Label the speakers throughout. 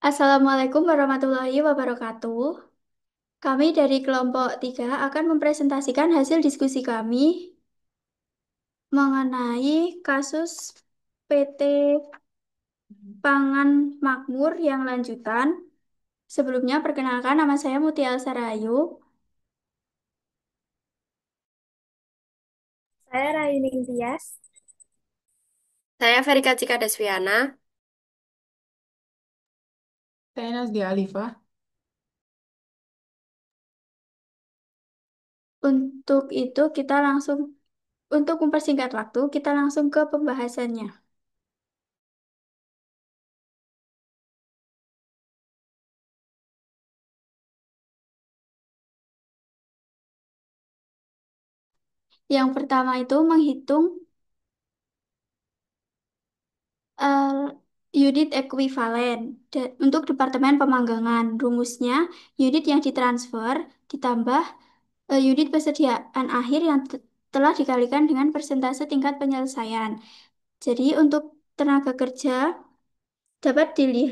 Speaker 1: Assalamualaikum warahmatullahi wabarakatuh. Kami dari kelompok 3 akan mempresentasikan hasil diskusi kami mengenai kasus PT Pangan Makmur yang lanjutan. Sebelumnya, perkenalkan nama saya Mutia Sarayu.
Speaker 2: Saya Raini Tias.
Speaker 3: Saya Ferika Cika Desviana.
Speaker 4: Saya Nazdia Alifah.
Speaker 1: Untuk itu, untuk mempersingkat waktu, kita langsung ke pembahasannya. Yang pertama itu menghitung eh, unit ekuivalen untuk Departemen Pemanggangan. Rumusnya, unit yang ditransfer ditambah unit persediaan akhir yang telah dikalikan dengan persentase tingkat penyelesaian. Jadi untuk tenaga kerja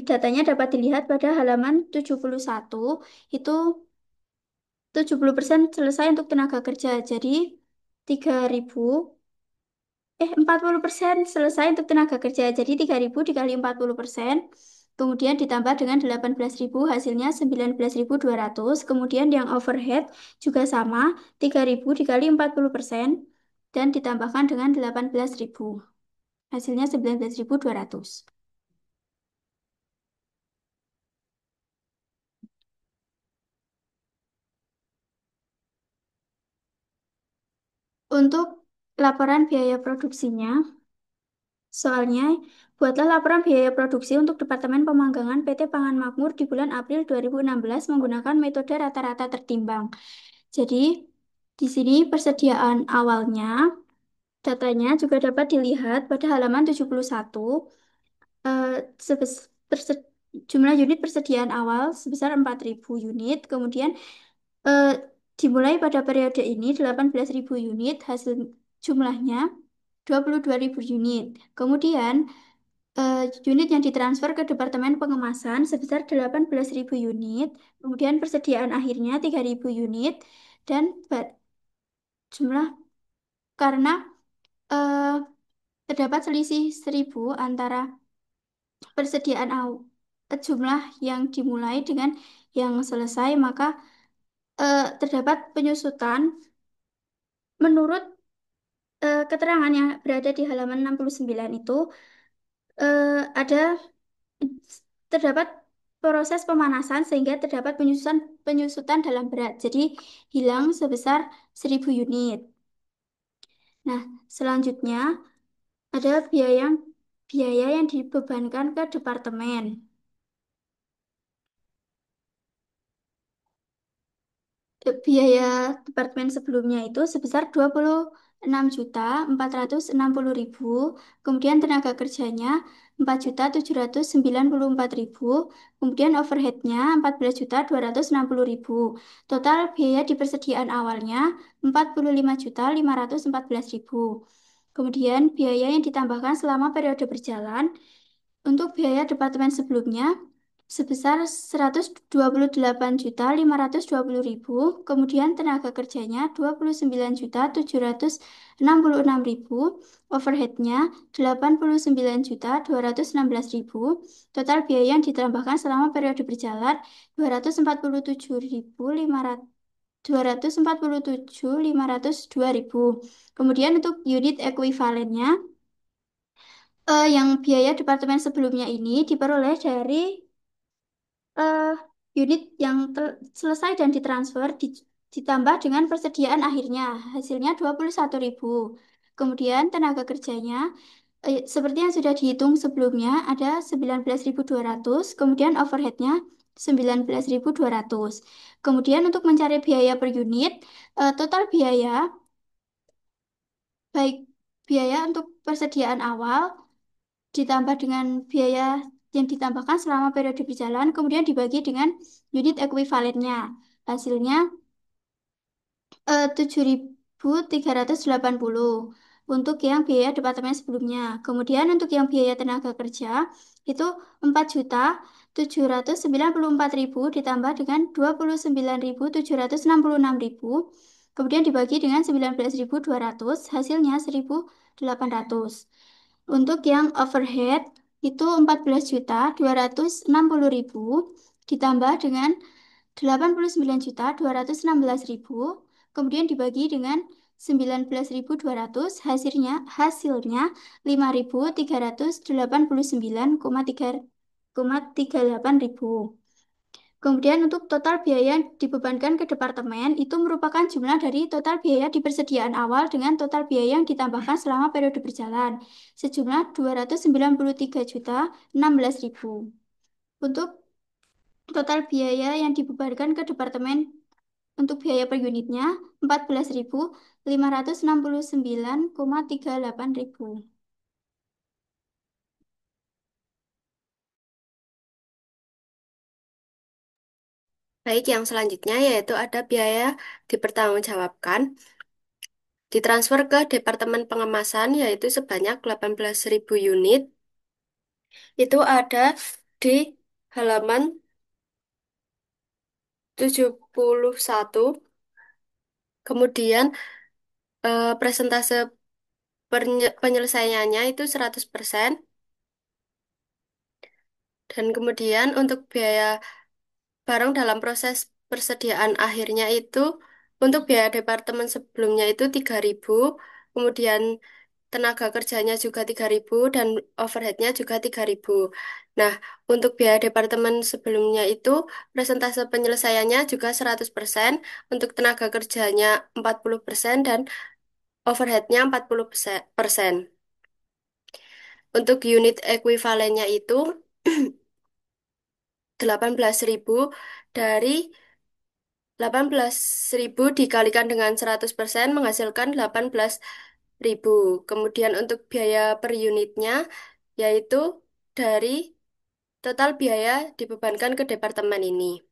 Speaker 1: datanya dapat dilihat pada halaman 71, itu 70% selesai untuk tenaga kerja. Jadi 3.000 40% selesai untuk tenaga kerja. Jadi 3.000 dikali 40%. Kemudian ditambah dengan 18.000 hasilnya 19.200. Kemudian yang overhead juga sama 3.000 dikali 40% dan ditambahkan dengan 18.000. Hasilnya 19.200. Untuk laporan biaya produksinya, soalnya, buatlah laporan biaya produksi untuk Departemen Pemanggangan PT Pangan Makmur di bulan April 2016 menggunakan metode rata-rata tertimbang. Jadi, di sini persediaan awalnya, datanya juga dapat dilihat pada halaman 71, eh, sebes- perse- jumlah unit persediaan awal sebesar 4.000 unit, kemudian eh, dimulai pada periode ini 18.000 unit, hasil jumlahnya 22.000 unit. Kemudian unit yang ditransfer ke Departemen Pengemasan sebesar 18.000 unit, kemudian persediaan akhirnya 3.000 unit, dan jumlah karena eh, terdapat selisih 1.000 antara jumlah yang dimulai dengan yang selesai, maka terdapat penyusutan menurut keterangan yang berada di halaman 69 itu ada terdapat proses pemanasan sehingga terdapat penyusutan dalam berat. Jadi hilang sebesar 1.000 unit. Nah, selanjutnya ada biaya yang dibebankan ke departemen. Biaya departemen sebelumnya itu sebesar 26.460.000, kemudian tenaga kerjanya 4.794.000, kemudian overheadnya 14.260.000. Total biaya di persediaan awalnya 45.514.000. Kemudian biaya yang ditambahkan selama periode berjalan untuk biaya departemen sebelumnya sebesar 128.520.000, kemudian tenaga kerjanya 29.766.000, overheadnya 89.216.000, total biaya yang ditambahkan selama periode berjalan 247.502.000. Kemudian untuk unit ekuivalennya yang biaya departemen sebelumnya ini diperoleh dari eh, unit yang selesai dan ditransfer ditambah dengan persediaan akhirnya hasilnya 21.000. Kemudian tenaga kerjanya seperti yang sudah dihitung sebelumnya ada 19.200, kemudian overheadnya 19.200. Kemudian untuk mencari biaya per unit, total biaya baik biaya untuk persediaan awal ditambah dengan biaya yang ditambahkan selama periode berjalan, kemudian dibagi dengan unit ekuivalennya. Hasilnya 7.380. untuk yang biaya departemen sebelumnya. Kemudian untuk yang biaya tenaga kerja itu 4.794.000 ditambah dengan 29.766.000. Kemudian dibagi dengan 19.200, hasilnya 1.800. Untuk yang overhead itu 14.260.000 ditambah dengan 89.216.000, kemudian dibagi dengan 19.200, hasilnya 5.389,38 ribu. Kemudian untuk total biaya yang dibebankan ke departemen itu merupakan jumlah dari total biaya di persediaan awal dengan total biaya yang ditambahkan selama periode berjalan, sejumlah 293.016.000. Untuk total biaya yang dibebankan ke departemen untuk biaya per unitnya 14.569,38 ribu.
Speaker 3: Baik, yang selanjutnya yaitu ada biaya dipertanggungjawabkan, ditransfer ke Departemen Pengemasan yaitu sebanyak 18.000 unit. Itu ada di halaman 71. Kemudian presentase penyelesaiannya itu 100%. Dan kemudian untuk biaya barang dalam proses persediaan akhirnya itu untuk biaya departemen sebelumnya itu 3.000, kemudian tenaga kerjanya juga 3.000 dan overheadnya juga 3.000. Nah, untuk biaya departemen sebelumnya itu presentase penyelesaiannya juga 100%, untuk tenaga kerjanya 40% dan overheadnya 40%. Untuk unit ekuivalennya itu 18.000 dari 18.000 dikalikan dengan 100% menghasilkan 18.000. Kemudian untuk biaya per unitnya yaitu dari total biaya dibebankan ke departemen ini.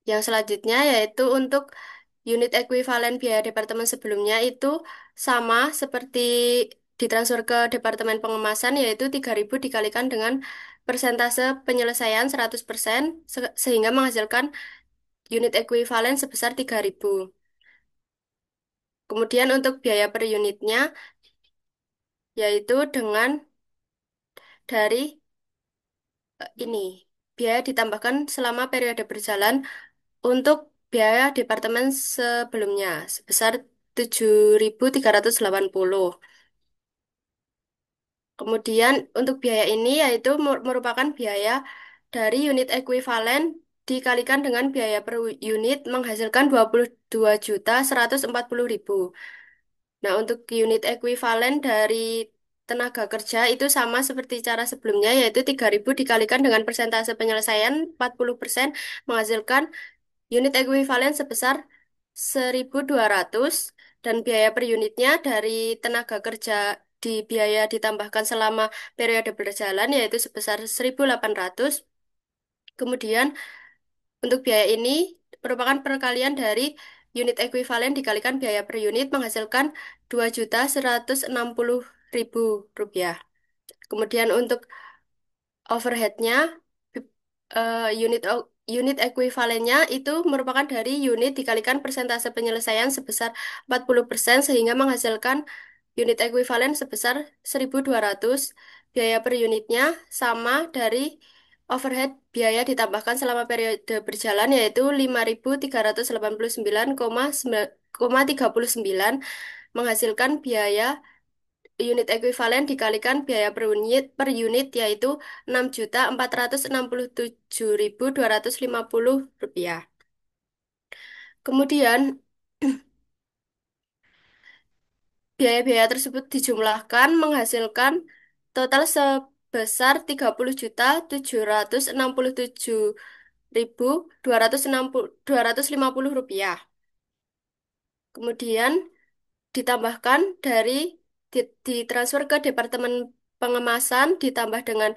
Speaker 3: Yang selanjutnya yaitu untuk unit ekuivalen biaya departemen sebelumnya itu sama seperti ditransfer ke departemen pengemasan yaitu 3.000 dikalikan dengan persentase penyelesaian 100% sehingga menghasilkan unit ekuivalen sebesar 3.000. Kemudian untuk biaya per unitnya yaitu dengan dari ini biaya ditambahkan selama periode berjalan untuk biaya departemen sebelumnya sebesar 7.380. Kemudian untuk biaya ini yaitu merupakan biaya dari unit ekuivalen dikalikan dengan biaya per unit menghasilkan 22.140.000. Nah, untuk unit ekuivalen dari tenaga kerja itu sama seperti cara sebelumnya, yaitu 3.000 dikalikan dengan persentase penyelesaian 40% menghasilkan unit ekuivalen sebesar 1.200 dan biaya per unitnya dari tenaga kerja di biaya ditambahkan selama periode berjalan yaitu sebesar 1.800. Kemudian untuk biaya ini merupakan perkalian dari unit ekuivalen dikalikan biaya per unit menghasilkan 2.160.000 rupiah. Kemudian untuk overheadnya unit ekuivalennya itu merupakan dari unit dikalikan persentase penyelesaian sebesar 40% sehingga menghasilkan unit ekuivalen sebesar 1.200. Biaya per unitnya sama dari overhead biaya ditambahkan selama periode berjalan yaitu 5.389,39 menghasilkan biaya unit ekuivalen dikalikan biaya per unit yaitu 6.467.250 rupiah. Kemudian biaya-biaya tersebut dijumlahkan menghasilkan total sebesar 30.767.250 rupiah. Kemudian ditambahkan dari ditransfer ke Departemen Pengemasan ditambah dengan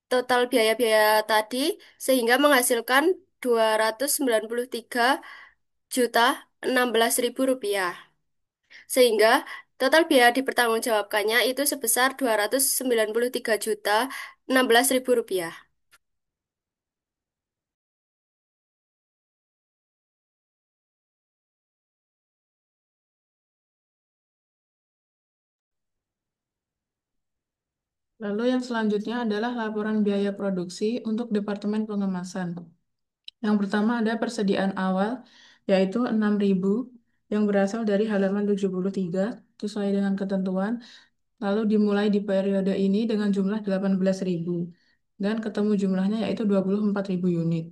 Speaker 3: total biaya-biaya tadi sehingga menghasilkan 293 Rp216.000. Sehingga total biaya dipertanggungjawabkannya itu sebesar Rp293.016.000.
Speaker 4: Lalu yang selanjutnya adalah laporan biaya produksi untuk Departemen Pengemasan. Yang pertama ada persediaan awal, yaitu 6.000 yang berasal dari halaman 73 sesuai dengan ketentuan. Lalu dimulai di periode ini dengan jumlah 18.000 dan ketemu jumlahnya yaitu 24.000 unit.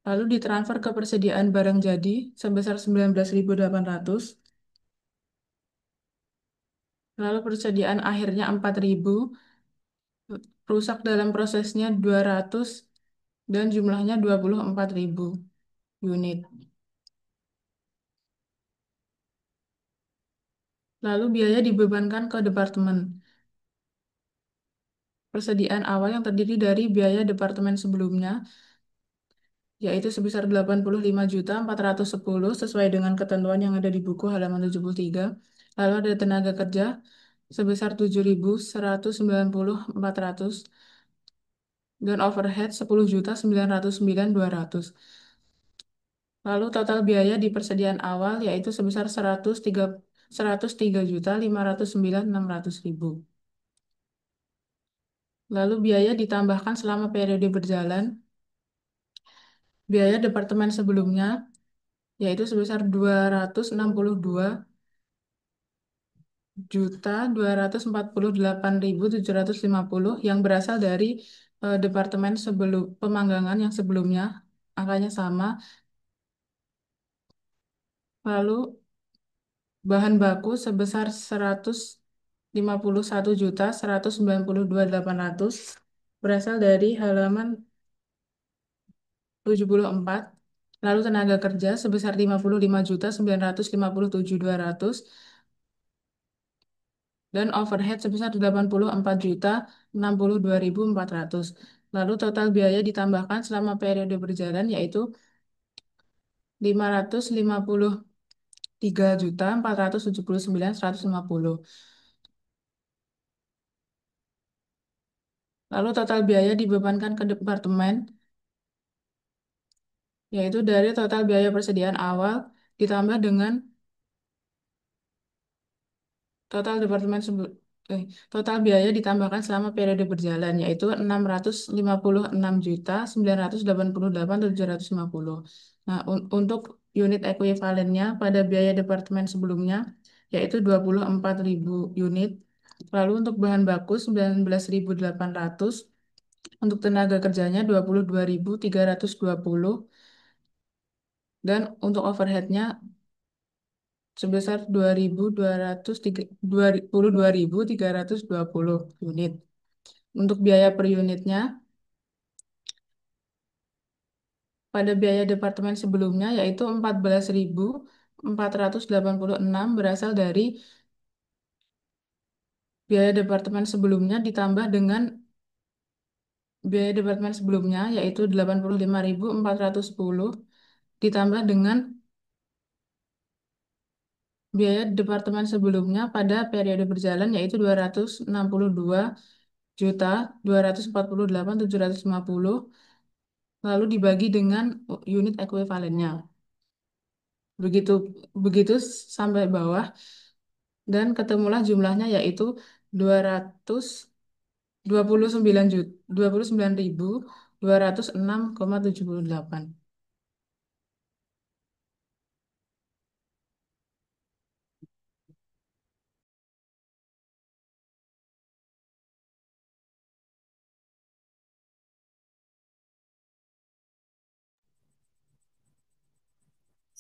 Speaker 4: Lalu ditransfer ke persediaan barang jadi sebesar 19.800. Lalu persediaan akhirnya 4.000, rusak dalam prosesnya 200 dan jumlahnya 24.000 unit. Lalu biaya dibebankan ke departemen. Persediaan awal yang terdiri dari biaya departemen sebelumnya, yaitu sebesar 85.410 sesuai dengan ketentuan yang ada di buku halaman 73. Lalu ada tenaga kerja sebesar 7.190.400 dan overhead 10.909.200. Lalu total biaya di persediaan awal yaitu sebesar 103.509.600.000. Lalu biaya ditambahkan selama periode berjalan. Biaya departemen sebelumnya yaitu sebesar 262.248.750 yang berasal dari departemen sebelum pemanggangan yang sebelumnya, angkanya sama. Lalu bahan baku sebesar 151.192.800 berasal dari halaman 74. Lalu tenaga kerja sebesar 55.957.200 dan overhead sebesar 84.062.400. Lalu total biaya ditambahkan selama periode berjalan yaitu 553.479.150. Lalu total biaya dibebankan ke departemen yaitu dari total biaya persediaan awal ditambah dengan total departemen total biaya ditambahkan selama periode berjalan yaitu 656.988.750. Nah, untuk unit ekuivalennya pada biaya departemen sebelumnya yaitu 24.000 unit. Lalu untuk bahan baku 19.800, untuk tenaga kerjanya 22.320 dan untuk overheadnya sebesar 22.320 unit. Untuk biaya per unitnya, pada biaya departemen sebelumnya yaitu 14.486 berasal dari biaya departemen sebelumnya ditambah dengan biaya departemen sebelumnya yaitu 85.410 ditambah dengan biaya departemen sebelumnya pada periode berjalan yaitu 262.248.750 lalu dibagi dengan unit ekuivalennya. Begitu begitu sampai bawah dan ketemulah jumlahnya yaitu 229.206,78.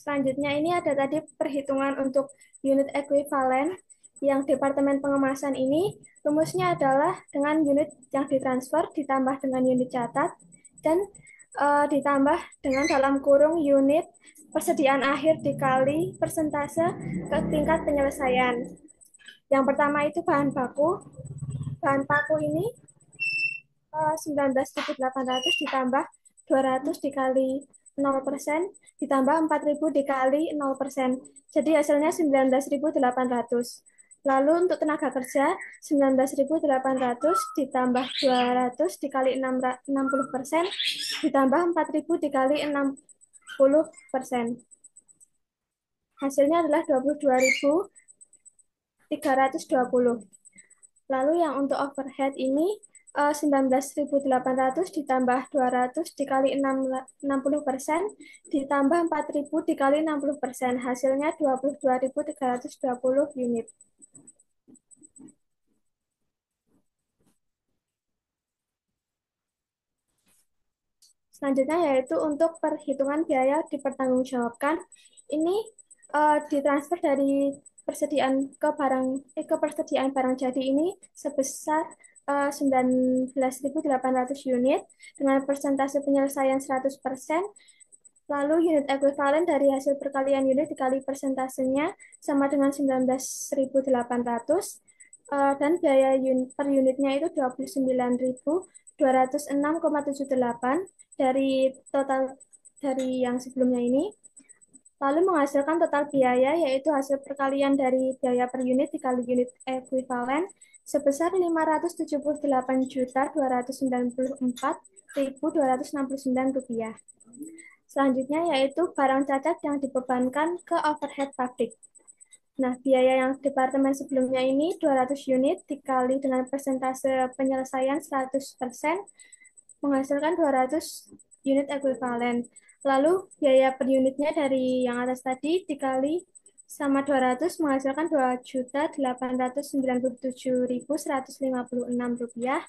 Speaker 2: Selanjutnya ini ada tadi perhitungan untuk unit ekuivalen yang Departemen Pengemasan ini rumusnya adalah dengan unit yang ditransfer ditambah dengan unit catat dan ditambah dengan dalam kurung unit persediaan akhir dikali persentase ke tingkat penyelesaian. Yang pertama itu bahan baku. Bahan baku ini 19.800 ditambah 200 dikali 0% ditambah 4.000 dikali 0%. Jadi hasilnya 19.800. Lalu untuk tenaga kerja 19.800 ditambah 200 dikali 60% ditambah 4.000 dikali 60%. Hasilnya adalah 22.320. Lalu yang untuk overhead ini 19.800 ditambah 200 dikali 60% ditambah 4.000 dikali 60%. Hasilnya 22.320 unit. Selanjutnya yaitu untuk perhitungan biaya dipertanggungjawabkan. Ini ditransfer dari persediaan ke persediaan barang jadi ini sebesar 19.800 unit dengan persentase penyelesaian 100%. Lalu unit ekuivalen dari hasil perkalian unit dikali persentasenya sama dengan 19.800 dan biaya per unitnya itu 29.206,78 dari total dari yang sebelumnya ini. Lalu menghasilkan total biaya yaitu hasil perkalian dari biaya per unit dikali unit ekuivalen sebesar 578.294.269 rupiah. Selanjutnya yaitu barang cacat yang dibebankan ke overhead pabrik. Nah, biaya yang departemen sebelumnya ini 200 unit dikali dengan persentase penyelesaian 100% menghasilkan 200 unit ekuivalen. Lalu biaya per unitnya dari yang atas tadi dikali sama 200 menghasilkan 2.897.156 rupiah.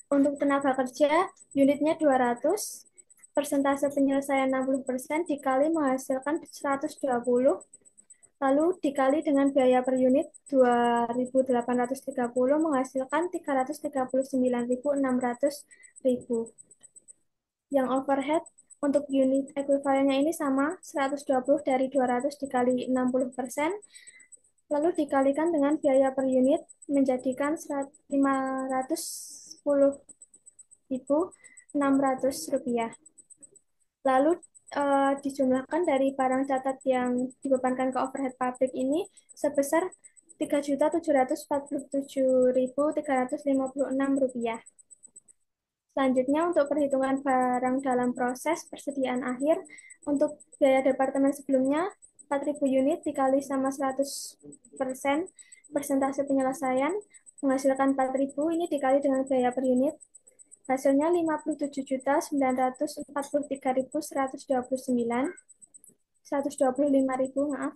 Speaker 2: Untuk tenaga kerja unitnya 200, persentase penyelesaian 60% dikali menghasilkan 120, lalu dikali dengan biaya per unit 2.830 menghasilkan 339.600. Yang overhead untuk unit ekuivalennya ini sama 120 dari 200 dikali 60%, lalu dikalikan dengan biaya per unit menjadikan 510.600 rupiah. Lalu dijumlahkan dari barang catat yang dibebankan ke overhead pabrik ini sebesar 3.747.356 rupiah. Selanjutnya untuk perhitungan barang dalam proses persediaan akhir untuk biaya departemen sebelumnya 4.000 unit dikali sama 100% persentase penyelesaian menghasilkan 4.000, ini dikali dengan biaya per unit hasilnya 57.943.125.000, maaf.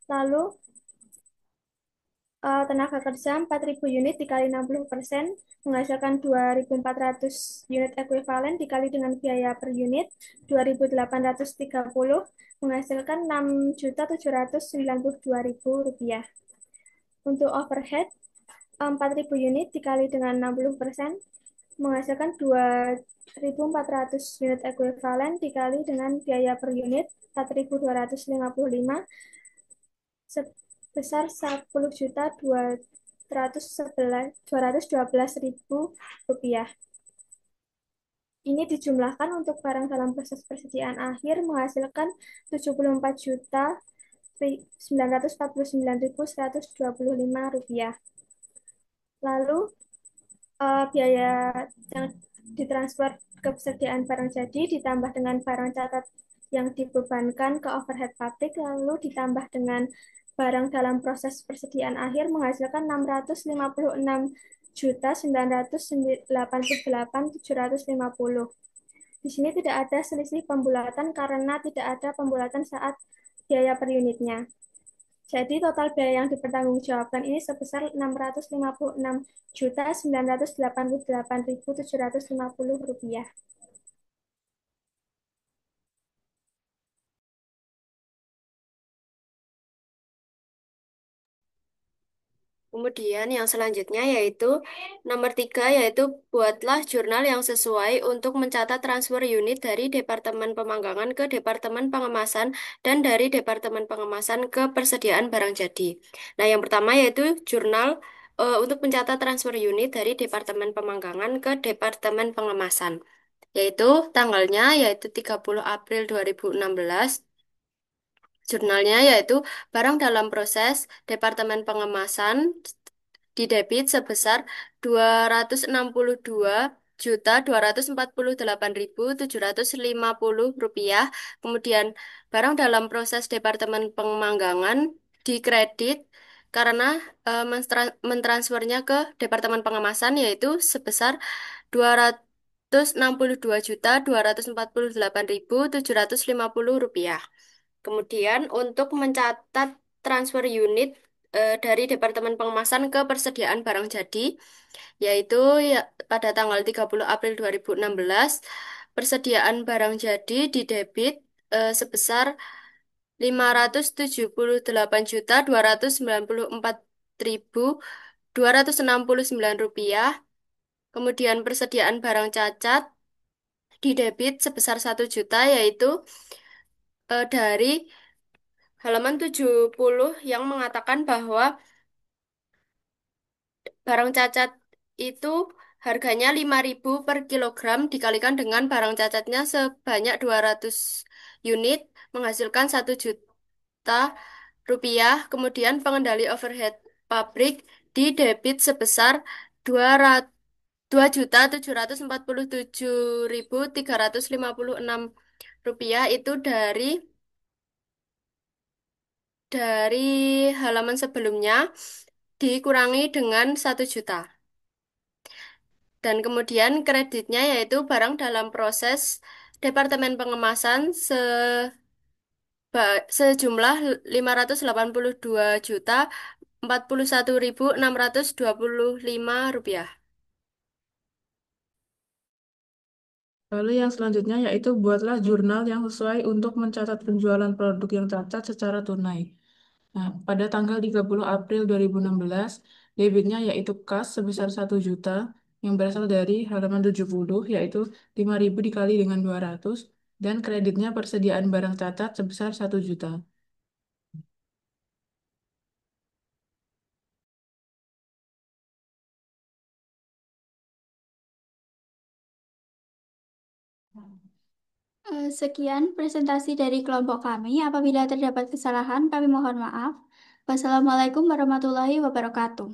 Speaker 2: Lalu tenaga kerja 4.000 unit dikali 60% menghasilkan 2.400 unit ekuivalen dikali dengan biaya per unit 2.830 menghasilkan 6.792.000 rupiah. Untuk overhead 4.000 unit dikali dengan 60% menghasilkan 2.400 unit ekuivalen dikali dengan biaya per unit 4.255 sebesar 10.212.000 rupiah. Ini dijumlahkan untuk barang dalam proses persediaan akhir menghasilkan 74.949.125 rupiah. Lalu biaya yang ditransfer ke persediaan barang jadi ditambah dengan barang catat yang dibebankan ke overhead pabrik lalu ditambah dengan barang dalam proses persediaan akhir menghasilkan 656.988.750. Di sini tidak ada selisih pembulatan karena tidak ada pembulatan saat biaya per unitnya. Jadi total biaya yang dipertanggungjawabkan ini sebesar 656.988.750 rupiah.
Speaker 3: Kemudian yang selanjutnya yaitu nomor 3 yaitu buatlah jurnal yang sesuai untuk mencatat transfer unit dari Departemen Pemanggangan ke Departemen Pengemasan dan dari Departemen Pengemasan ke persediaan barang jadi. Nah, yang pertama yaitu jurnal untuk mencatat transfer unit dari Departemen Pemanggangan ke Departemen Pengemasan. yaitu tanggalnya yaitu 30 April 2016. Jurnalnya yaitu barang dalam proses Departemen Pengemasan didebit sebesar 262.248.750 rupiah. Kemudian barang dalam proses Departemen Pemanggangan dikredit karena mentransfernya ke Departemen Pengemasan yaitu sebesar 262.248.750 rupiah. Kemudian untuk mencatat transfer unit dari Departemen Pengemasan ke persediaan barang jadi, yaitu ya, pada tanggal 30 April 2016, persediaan barang jadi didebit sebesar 578.294.269 rupiah. Kemudian persediaan barang cacat didebit sebesar 1 juta, yaitu dari halaman 70 yang mengatakan bahwa barang cacat itu harganya 5.000 per kilogram dikalikan dengan barang cacatnya sebanyak 200 unit menghasilkan 1 juta rupiah. Kemudian pengendali overhead pabrik didebit sebesar 2.747.356 rupiah itu dari halaman sebelumnya dikurangi dengan 1 juta. Dan kemudian kreditnya yaitu barang dalam proses Departemen Pengemasan sejumlah 582.041.625 rupiah.
Speaker 4: Lalu yang selanjutnya yaitu buatlah jurnal yang sesuai untuk mencatat penjualan produk yang cacat secara tunai. Nah, pada tanggal 30 April 2016, debitnya yaitu kas sebesar 1 juta yang berasal dari halaman 70, yaitu 5.000 dikali dengan 200, dan kreditnya persediaan barang cacat sebesar 1 juta.
Speaker 1: Sekian presentasi dari kelompok kami. Apabila terdapat kesalahan, kami mohon maaf. Wassalamualaikum warahmatullahi wabarakatuh.